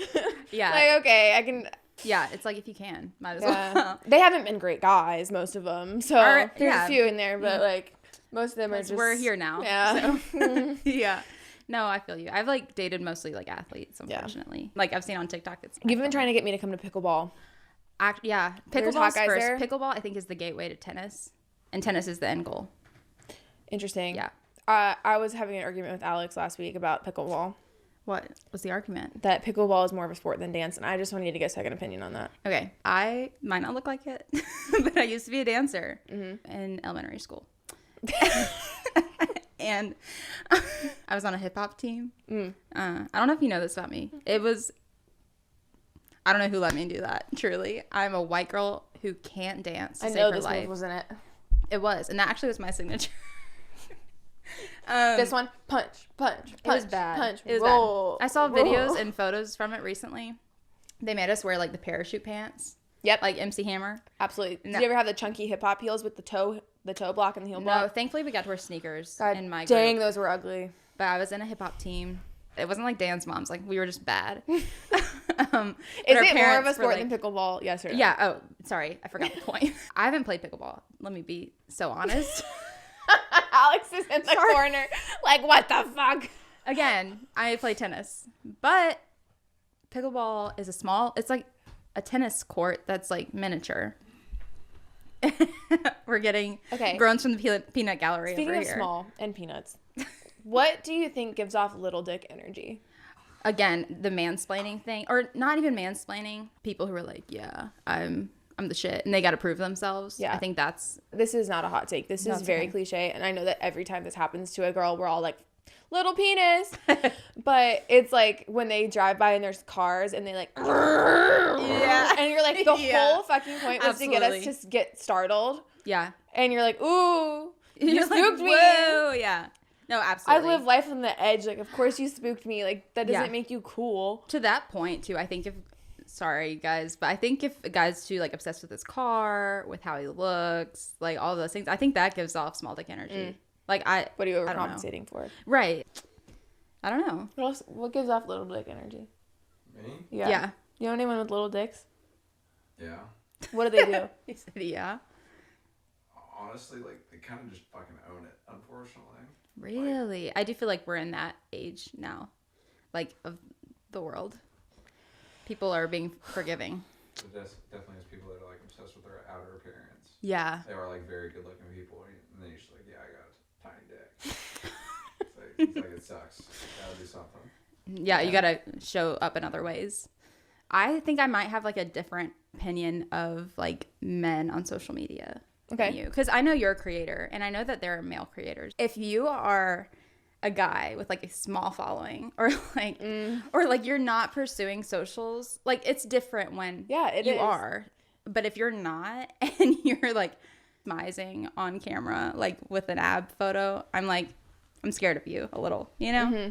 [SPEAKER 2] Yeah.
[SPEAKER 1] Like okay, I can.
[SPEAKER 2] Yeah, it's like if you can, might as well.
[SPEAKER 1] They haven't been great guys, most of them. So there's a few in there, but like most of them are just.
[SPEAKER 2] We're here now.
[SPEAKER 1] Yeah.
[SPEAKER 2] So. Yeah. No, I feel you. I've like dated mostly like athletes, unfortunately. Yeah. Like I've seen on TikTok.
[SPEAKER 1] You've been trying to get me to come to pickleball.
[SPEAKER 2] Yeah, pickleball's first. There? Pickleball, I think, is the gateway to tennis, and tennis is the end goal.
[SPEAKER 1] Interesting.
[SPEAKER 2] Yeah.
[SPEAKER 1] I was having an argument with Alex last week about pickleball.
[SPEAKER 2] What was the argument?
[SPEAKER 1] That pickleball is more of a sport than dance, and I just wanted to get a second opinion on that.
[SPEAKER 2] Okay, I might not look like it, but I used to be a dancer in elementary school. And I was on a hip-hop team. I don't know if you know this about me. I don't know who let me do that, truly. I'm a white girl who can't dance to save her life. I know this move wasn't it. It was, and that actually was my signature.
[SPEAKER 1] This one, punch. It was
[SPEAKER 2] bad.
[SPEAKER 1] Punch,
[SPEAKER 2] it was
[SPEAKER 1] roll.
[SPEAKER 2] Bad. I saw videos and photos from it recently. They made us wear, like, the parachute pants.
[SPEAKER 1] Yep.
[SPEAKER 2] Like MC Hammer.
[SPEAKER 1] Absolutely. Did you ever have the chunky hip-hop heels with the toe block and the heel block?
[SPEAKER 2] No, thankfully we got to wear sneakers in my
[SPEAKER 1] dang,
[SPEAKER 2] group.
[SPEAKER 1] Those were ugly.
[SPEAKER 2] But I was in a hip-hop team. It wasn't like Dance Moms. Like, we were just bad.
[SPEAKER 1] Is it more of a sport than pickleball? Yes or no?
[SPEAKER 2] Yeah. Oh, sorry. I forgot the point. I haven't played pickleball. Let me be so honest.
[SPEAKER 1] Alex is in the corner. Like, what the fuck?
[SPEAKER 2] Again, I play tennis. But pickleball is it's like a tennis court that's like miniature. We're getting groans from the peanut gallery
[SPEAKER 1] Speaking
[SPEAKER 2] over
[SPEAKER 1] of
[SPEAKER 2] here.
[SPEAKER 1] Small and peanuts, what do you think gives off little dick energy?
[SPEAKER 2] Again, the mansplaining thing, or not even mansplaining. People who are like, yeah, I'm I'm the shit, and they got to prove themselves. Yeah. I think
[SPEAKER 1] this is not a hot take. This is very cliche. And I know that every time this happens to a girl, we're all like, little penis. But it's like when they drive by and there's cars and they like, yeah. And you're like, the whole fucking point was to get us to get startled.
[SPEAKER 2] Yeah.
[SPEAKER 1] And you're like, ooh, you spooked me.
[SPEAKER 2] Whoa. Yeah. No, absolutely.
[SPEAKER 1] I live life on the edge. Like, of course you spooked me. Like, that doesn't make you cool.
[SPEAKER 2] To that point, too, I think sorry, guys, but I think if a guy's too, like, obsessed with his car, with how he looks, like, all those things, I think that gives off small dick energy. Like,
[SPEAKER 1] what are you overcompensating for?
[SPEAKER 2] Right. I don't know.
[SPEAKER 1] What gives off little dick energy?
[SPEAKER 3] Me?
[SPEAKER 2] Yeah.
[SPEAKER 1] You know anyone with little dicks?
[SPEAKER 3] Yeah.
[SPEAKER 1] What do they do?
[SPEAKER 2] He said, yeah.
[SPEAKER 3] Honestly, like, they kind of just fucking own it, unfortunately.
[SPEAKER 2] Really? Like, I do feel like we're in that age now, like, of the world. People are being forgiving.
[SPEAKER 3] There definitely is people that are, like, obsessed with their outer appearance.
[SPEAKER 2] Yeah.
[SPEAKER 3] They are, like, very good-looking people, and then you're just like, yeah, I got a tiny dick. it's like, it sucks. Gotta do something.
[SPEAKER 2] Yeah, you gotta show up in other ways. I think I might have, like, a different opinion of, like, men on social media. Okay. Because I know you're a creator, and I know that there are male creators. If you are a guy with, like, a small following, or like you're not pursuing socials, like, it's different when you are. But if you're not, and you're, like, smizing on camera, like, with an ab photo, I'm scared of you a little, you know? Mm-hmm.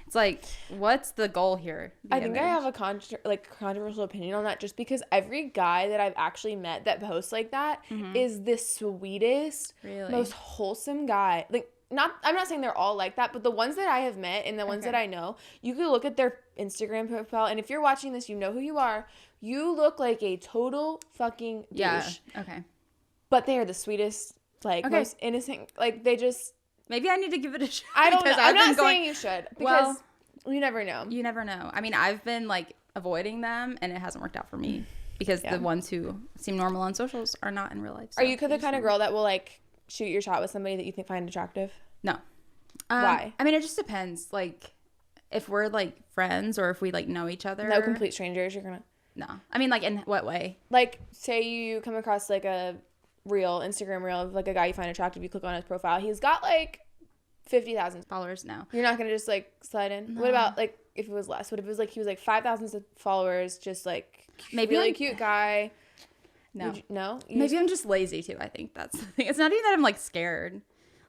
[SPEAKER 2] It's like, what's the goal here?
[SPEAKER 1] I think I have a controversial opinion on that, just because every guy that I've actually met that posts like that is the sweetest, most wholesome guy. Like, I'm not saying they're all like that, but the ones that I have met and the ones that I know, you could look at their Instagram profile, and if you're watching this, you know who you are. You look like a total fucking douche.
[SPEAKER 2] Yeah. Okay.
[SPEAKER 1] But they are the sweetest, like, most innocent. Like, they just...
[SPEAKER 2] Maybe I need to give it a shot.
[SPEAKER 1] I don't know. I'm not saying you should, because you never know.
[SPEAKER 2] You never know. I mean, I've been, like, avoiding them, and it hasn't worked out for me, because the ones who seem normal on socials are not in real life. So
[SPEAKER 1] are you the kind of girl that will, like, shoot your shot with somebody that you find attractive?
[SPEAKER 2] No.
[SPEAKER 1] Why?
[SPEAKER 2] I mean, it just depends. Like, if we're, like, friends, or if we, like, know each other.
[SPEAKER 1] No complete strangers, you're gonna...
[SPEAKER 2] No. I mean, like, in what way?
[SPEAKER 1] Like, say you come across, like, a Instagram reel of, like, a guy you find attractive, you click on his profile, he's got, like, 50,000
[SPEAKER 2] followers now.
[SPEAKER 1] You're not gonna just, like, slide in? No. What about, like, if it was less? What if it was, like, he was, like, 5,000 followers, just, like, maybe really cute guy?
[SPEAKER 2] No.
[SPEAKER 1] No?
[SPEAKER 2] Maybe I'm just lazy, too, I think that's the thing. It's not even that I'm, like, scared.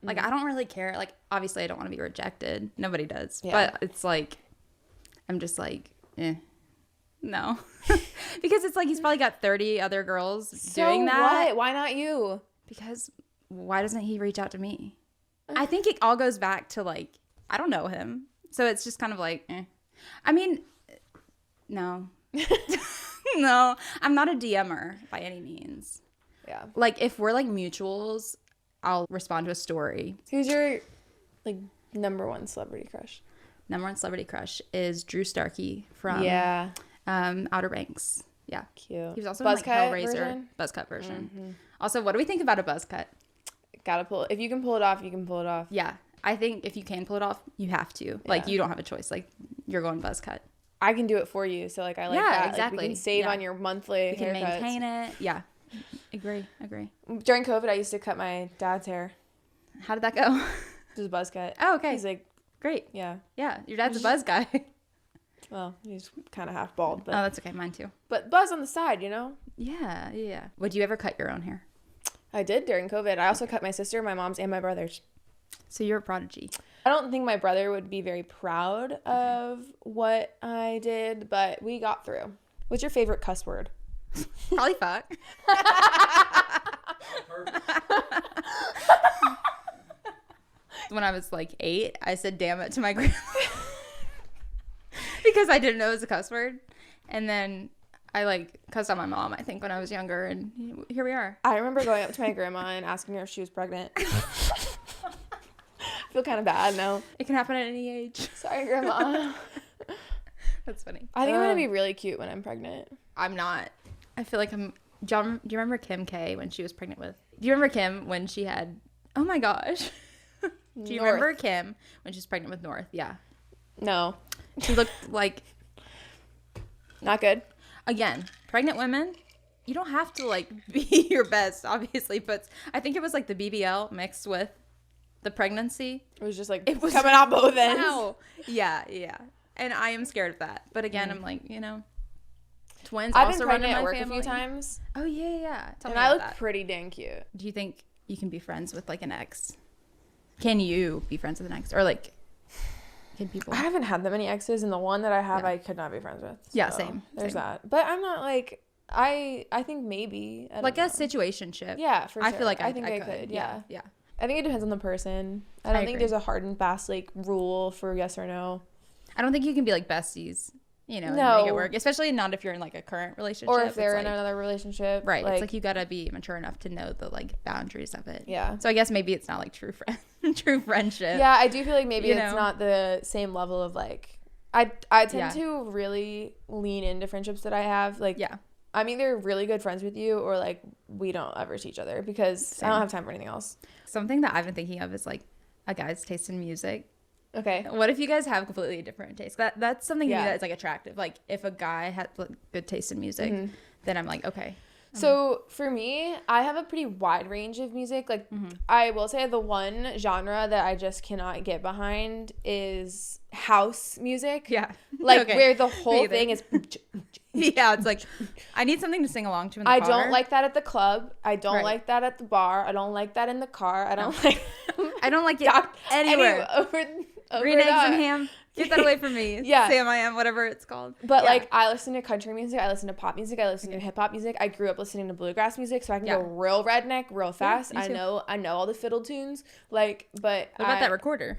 [SPEAKER 2] Like, I don't really care. Like, obviously, I don't want to be rejected. Nobody does. Yeah. But it's, like, I'm just, like, no. Because it's, like, he's probably got 30 other girls doing that.
[SPEAKER 1] What? Why not you?
[SPEAKER 2] Because why doesn't he reach out to me? I think it all goes back to, like, I don't know him. So it's just kind of like, I mean, no. No, I'm not a DMer by any means.
[SPEAKER 1] Yeah.
[SPEAKER 2] Like, if we're, like, mutuals, I'll respond to a story.
[SPEAKER 1] Who's your, like, number one celebrity crush?
[SPEAKER 2] Number one celebrity crush is Drew Starkey from Outer Banks. Yeah.
[SPEAKER 1] Cute.
[SPEAKER 2] He was also in, like, Hellraiser. Buzzcut version. Mm-hmm. Also, what do we think about a buzz cut?
[SPEAKER 1] Gotta pull it. If you can pull it off, you can pull it off.
[SPEAKER 2] Yeah. I think if you can pull it off, you have to. Like, you don't have a choice. Like, you're going buzz cut.
[SPEAKER 1] I can do it for you. So, like, I like that.
[SPEAKER 2] Exactly.
[SPEAKER 1] Like, we can save on your monthly
[SPEAKER 2] You can maintain it. Yeah. Agree.
[SPEAKER 1] During COVID, I used to cut my dad's hair.
[SPEAKER 2] How did that go?
[SPEAKER 1] Just a buzz cut.
[SPEAKER 2] Oh, okay.
[SPEAKER 1] He's like,
[SPEAKER 2] great.
[SPEAKER 1] Yeah.
[SPEAKER 2] Yeah. Your dad's a buzz guy.
[SPEAKER 1] Well, he's kind of half bald. But,
[SPEAKER 2] oh, that's okay. Mine too.
[SPEAKER 1] But buzz on the side, you know?
[SPEAKER 2] Yeah. Would you ever cut your own hair?
[SPEAKER 1] I did during COVID. I also cut my sister, my mom's, and my brother's.
[SPEAKER 2] So you're a prodigy.
[SPEAKER 1] I don't think my brother would be very proud of what I did, but we got through. What's your favorite cuss word?
[SPEAKER 2] Probably fuck. When I was like 8, I said damn it to my grandma because I didn't know it was a cuss word. And then I like cussed out my mom, I think, when I was younger, and here we are.
[SPEAKER 1] I remember going up to my grandma and asking her if she was pregnant. I feel kind of bad now.
[SPEAKER 2] It can happen at any age.
[SPEAKER 1] Sorry, Grandma.
[SPEAKER 2] That's funny.
[SPEAKER 1] I think I'm going to be really cute when I'm pregnant.
[SPEAKER 2] I'm not. I feel like I'm... John, do you remember Kim K when she was pregnant with... Do you remember Kim when she had... Oh my gosh. Do you remember Kim when she was pregnant with North? Yeah.
[SPEAKER 1] No.
[SPEAKER 2] She looked like...
[SPEAKER 1] Not good.
[SPEAKER 2] Again, pregnant women, you don't have to like be your best, obviously, but I think it was like the BBL mixed with the pregnancy.
[SPEAKER 1] It was just like it was coming out both ends.
[SPEAKER 2] Wow. Yeah. And I am scared of that. But again, I'm like, twins.
[SPEAKER 1] I've
[SPEAKER 2] also
[SPEAKER 1] been pregnant at work
[SPEAKER 2] family.
[SPEAKER 1] A few times.
[SPEAKER 2] Oh yeah. Tell me
[SPEAKER 1] I look
[SPEAKER 2] that.
[SPEAKER 1] pretty dang cute.
[SPEAKER 2] Do you think you can be friends with like an ex? Can you be friends with an ex, or like can people?
[SPEAKER 1] I haven't had that many exes, and the one that I have, I could not be friends with.
[SPEAKER 2] Yeah, same.
[SPEAKER 1] There's that, but I'm not like I think maybe
[SPEAKER 2] like a situationship.
[SPEAKER 1] Yeah, for sure.
[SPEAKER 2] I feel like I
[SPEAKER 1] think I could. Yeah. I think it depends on the person. I don't think there's a hard and fast like rule for yes or no.
[SPEAKER 2] I don't think you can be like besties. And make it work, especially not if you're in like a current relationship,
[SPEAKER 1] or if they're in another relationship,
[SPEAKER 2] right? Like, it's like you gotta be mature enough to know the like boundaries of it.
[SPEAKER 1] Yeah.
[SPEAKER 2] So I guess maybe it's not like true friendship.
[SPEAKER 1] Yeah, I do feel like maybe it's not the same level of like I tend to really lean into friendships that I have. Like, I'm either really good friends with you or like we don't ever see each other because I don't have time for anything else.
[SPEAKER 2] Something that I've been thinking of is like a guy's taste in music.
[SPEAKER 1] Okay.
[SPEAKER 2] What if you guys have completely different tastes? That's something to me that's like attractive. Like if a guy had like, good taste in music, then I'm like, okay.
[SPEAKER 1] So for me, I have a pretty wide range of music. Like I will say the one genre that I just cannot get behind is house music.
[SPEAKER 2] Yeah.
[SPEAKER 1] Like where the whole thing is.
[SPEAKER 2] Yeah, it's like I need something to sing along to in the car.
[SPEAKER 1] I don't like that at the club. I don't like that at the bar. I don't like that in the car. I don't like.
[SPEAKER 2] I don't like it anywhere.
[SPEAKER 1] Over
[SPEAKER 2] green eggs and ham. Get that away from me.
[SPEAKER 1] Yeah.
[SPEAKER 2] Sam I am, whatever it's called.
[SPEAKER 1] But like I listen to country music, I listen to pop music, I listen to hip hop music. I grew up listening to bluegrass music, so I can go real redneck, real fast. I know all the fiddle tunes. Like, but
[SPEAKER 2] what about that recorder?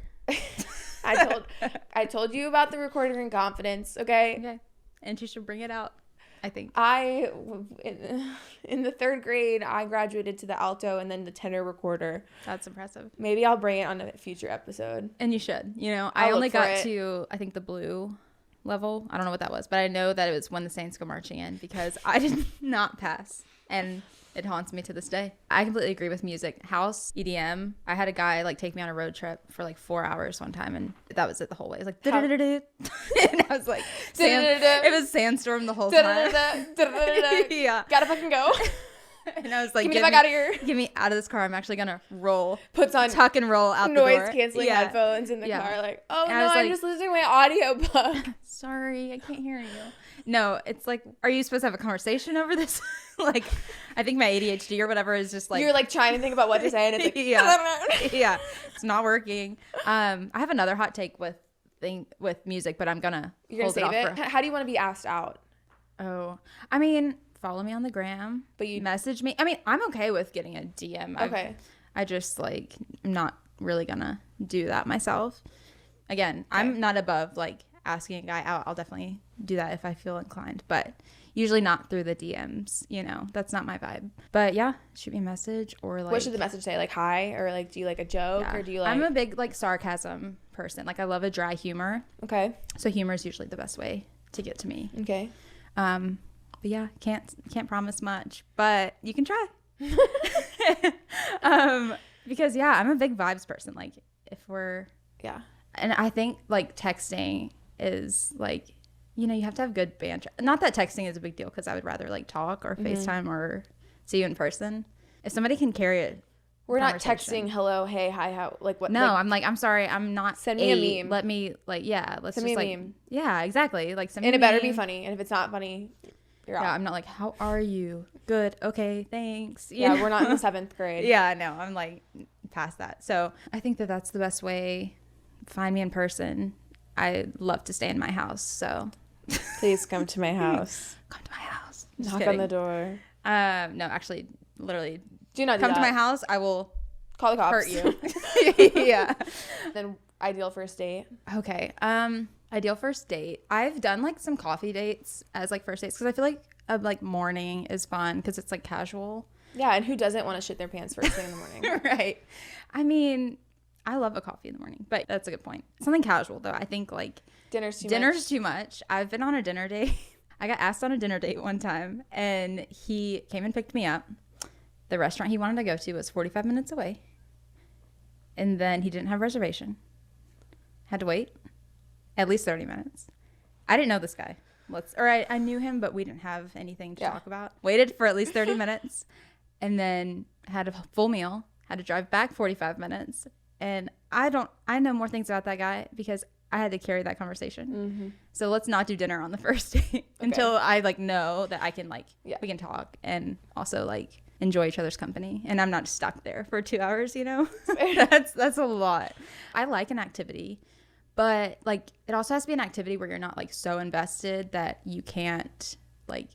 [SPEAKER 1] I told you about the recorder in confidence, okay?
[SPEAKER 2] And you should bring it out. I think
[SPEAKER 1] in the 3rd grade, I graduated to the alto and then the tenor recorder.
[SPEAKER 2] That's impressive.
[SPEAKER 1] Maybe I'll bring it on a future episode.
[SPEAKER 2] And you should. I only got to I think the blue level. I don't know what that was, but I know that it was when the Saints go marching in because I did not pass, and it haunts me to this day. I completely agree with music. House, EDM. I had a guy like take me on a road trip for like 4 hours one time, and that was it the whole way. It was like, and I was like, it was sandstorm the whole time. Yeah.
[SPEAKER 1] Gotta fucking go.
[SPEAKER 2] And I was like,
[SPEAKER 1] get me the fuck out of here.
[SPEAKER 2] Get me out of this car. I'm actually gonna roll.
[SPEAKER 1] Puts on
[SPEAKER 2] tuck and roll out the door.
[SPEAKER 1] Noise canceling headphones in the car. Like, oh no, I'm just listening to my audiobook.
[SPEAKER 2] Sorry, I can't hear you. No, it's like, are you supposed to have a conversation over this? Like, I think my ADHD or whatever is just like
[SPEAKER 1] you're like trying to think about what to say, and it's like
[SPEAKER 2] yeah, it's not working. I have another hot take with music, but I'm gonna
[SPEAKER 1] save it. How do you want to be asked out?
[SPEAKER 2] Oh, I mean, follow me on the gram,
[SPEAKER 1] but you
[SPEAKER 2] message me. I mean, I'm okay with getting a DM.
[SPEAKER 1] Okay.
[SPEAKER 2] I just like I'm not really gonna do that myself. Again, I'm not above like asking a guy out. I'll definitely do that if I feel inclined, but usually not through the DMs. That's not my vibe. But yeah, shoot me a message or like.
[SPEAKER 1] What should the message say? Like hi, or like do you like a joke, or do you like?
[SPEAKER 2] I'm a big like sarcasm person. Like I love a dry humor.
[SPEAKER 1] Okay.
[SPEAKER 2] So humor is usually the best way to get to me.
[SPEAKER 1] Okay.
[SPEAKER 2] But yeah, can't promise much, but you can try. Because I'm a big vibes person. Like if we're and I think like texting is like you have to have good banter. Not that texting is a big deal because I would rather like talk or FaceTime or see you in person. If somebody can carry it.
[SPEAKER 1] We're not texting hello, hey, hi, how, like what?
[SPEAKER 2] No, like, I'm sorry, I'm not.
[SPEAKER 1] Send me a meme.
[SPEAKER 2] Let me like let's
[SPEAKER 1] send
[SPEAKER 2] just
[SPEAKER 1] me a meme.
[SPEAKER 2] Yeah, exactly. Like send me.
[SPEAKER 1] And
[SPEAKER 2] it
[SPEAKER 1] better be funny. And if it's not funny, you're out.
[SPEAKER 2] Yeah, I'm not like, how are you? Good. Okay, thanks.
[SPEAKER 1] We're not in the 7th grade.
[SPEAKER 2] Yeah, no, I'm like past that. So I think that's the best way. Find me in person. I love to stay in my house, so
[SPEAKER 1] please come to my house.
[SPEAKER 2] Come to my house.
[SPEAKER 1] Knock on the door.
[SPEAKER 2] No, actually, literally.
[SPEAKER 1] Do not
[SPEAKER 2] come to my house. I will
[SPEAKER 1] call the cops.
[SPEAKER 2] Hurt you. Yeah.
[SPEAKER 1] Then ideal first date.
[SPEAKER 2] Okay. Ideal first date. I've done like some coffee dates as like first dates because I feel like a like morning is fun because it's like casual.
[SPEAKER 1] Yeah, and who doesn't want to shit their pants first thing in the morning?
[SPEAKER 2] Right. I mean, I love a coffee in the morning, but that's a good point. Something casual though. I think like
[SPEAKER 1] dinner's
[SPEAKER 2] too much. I've been on a dinner date. I got asked on a dinner date one time, and he came and picked me up. The restaurant he wanted to go to was 45 minutes away, and then he didn't have a reservation. Had to wait at least 30 minutes. I didn't know this guy. I knew him, but we didn't have anything to talk about. Waited for at least 30 minutes and then had a full meal, had to drive back 45 minutes. And I know more things about that guy because I had to carry that conversation. Mm-hmm. So let's not do dinner on the first date until I like know that I can like, we can talk and also like enjoy each other's company. And I'm not just stuck there for 2 hours, you know, that's a lot. I like an activity, but like it also has to be an activity where you're not like so invested that you can't like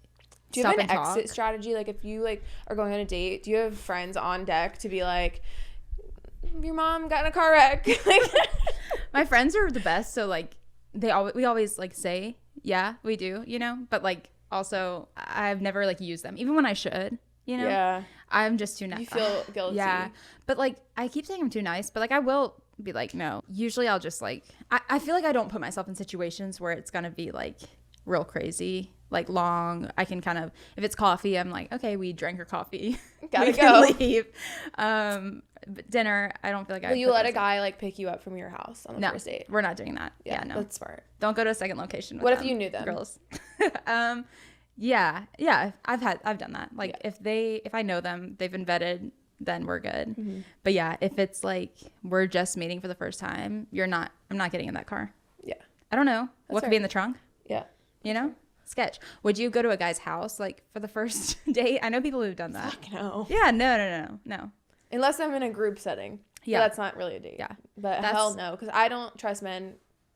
[SPEAKER 1] do you have an exit strategy? Like if you like are going on a date, do you have friends on deck to be like, your mom got in a car wreck? Like,
[SPEAKER 2] my friends are the best, so like we always like say yeah we do, you know, but like also I've never like used them even when I should, you know. Yeah, I'm just too nice.
[SPEAKER 1] You feel guilty.
[SPEAKER 2] Yeah, but like I keep saying I'm too nice, but like I will be like no. Usually I'll just like I feel like I don't put myself in situations where it's gonna be like real crazy, like long. I can kind of, if it's coffee, I'm like, okay, we drank our coffee,
[SPEAKER 1] gotta go
[SPEAKER 2] leave. But dinner, I don't feel like
[SPEAKER 1] Will you let a guy like pick you up from your house on the first date?
[SPEAKER 2] We're not doing that. Yeah, no,
[SPEAKER 1] that's smart.
[SPEAKER 2] Don't go to a second location with
[SPEAKER 1] what
[SPEAKER 2] them,
[SPEAKER 1] if you knew them,
[SPEAKER 2] girls? yeah, I've done that. Like if I know them, they've been vetted, then we're good. Mm-hmm. But yeah, if it's like we're just meeting for the first time, I'm not getting in that car. Yeah, I don't know what could be in the trunk. Yeah, you know, sketch. Would you go to a guy's house like for the first date? I know people who've done that.
[SPEAKER 1] Fuck no.
[SPEAKER 2] Yeah, no.
[SPEAKER 1] Unless I'm in a group setting. Yeah, that's not really a date. Yeah, but hell no, because I don't trust men.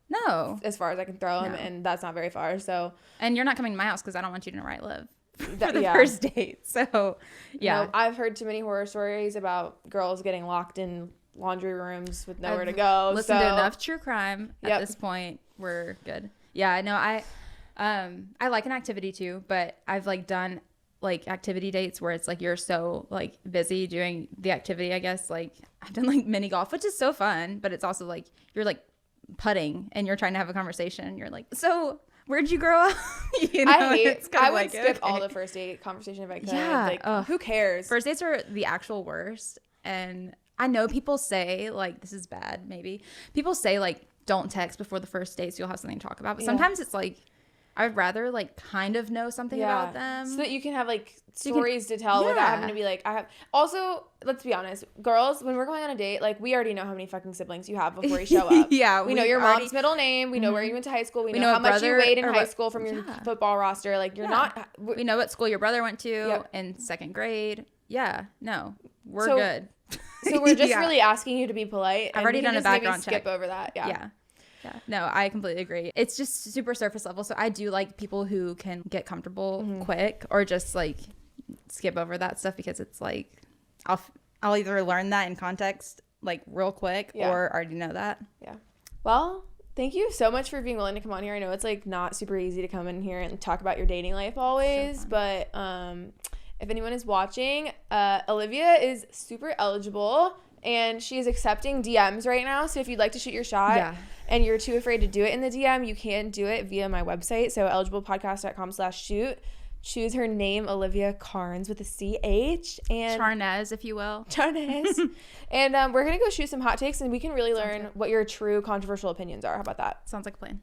[SPEAKER 2] No,
[SPEAKER 1] as far as I can throw them, and that's not very far. So,
[SPEAKER 2] and you're not coming to my house because I don't want you to know where I live for the first date. So, yeah,
[SPEAKER 1] I've heard too many horror stories about girls getting locked in laundry rooms with nowhere to go.
[SPEAKER 2] Listened to enough true crime. At this point, we're good. Yeah, no, I like an activity too, but I've like done like activity dates where it's like you're so like busy doing the activity, I guess. Like I've done like mini golf, which is so fun, but it's also like you're like putting and you're trying to have a conversation. You're like, so where'd you grow up? You know,
[SPEAKER 1] I would skip all the first date conversation if I could. Yeah, like who cares?
[SPEAKER 2] First dates are the actual worst. And I know people say like this is bad. Maybe people say like don't text before the first date so you'll have something to talk about. But sometimes it's like I'd rather like kind of know something about them
[SPEAKER 1] so that you can have like stories to tell without having to be like I have. Also, let's be honest, girls, when we're going on a date, like we already know how many fucking siblings you have before you show up. We know your mom's middle name. We know where you went to high school. We know how much you weighed in high school from your football roster. Like you're not.
[SPEAKER 2] We know what school your brother went to in second grade. Yeah, no, we're good.
[SPEAKER 1] So we're just really asking you to be polite.
[SPEAKER 2] I've already done a background check.
[SPEAKER 1] Skip over that. Yeah.
[SPEAKER 2] No, I completely agree. It's just super surface level. So I do like people who can get comfortable quick or just like skip over that stuff because it's like I'll either learn that in context like real quick or already know that.
[SPEAKER 1] Yeah. Well, thank you so much for being willing to come on here. I know it's like not super easy to come in here and talk about your dating life always, but if anyone is watching, Olivia is super eligible and she is accepting DMs right now. So if you'd like to shoot your shot and you're too afraid to do it in the DM, you can do it via my website. So eligiblepodcast.com/shoot. Choose her name, Olivia Charnes with a CH. And
[SPEAKER 2] Charnes, if you will.
[SPEAKER 1] Charnes. And we're going to go shoot some hot takes and we can really learn what your true controversial opinions are. How about that?
[SPEAKER 2] Sounds like a plan.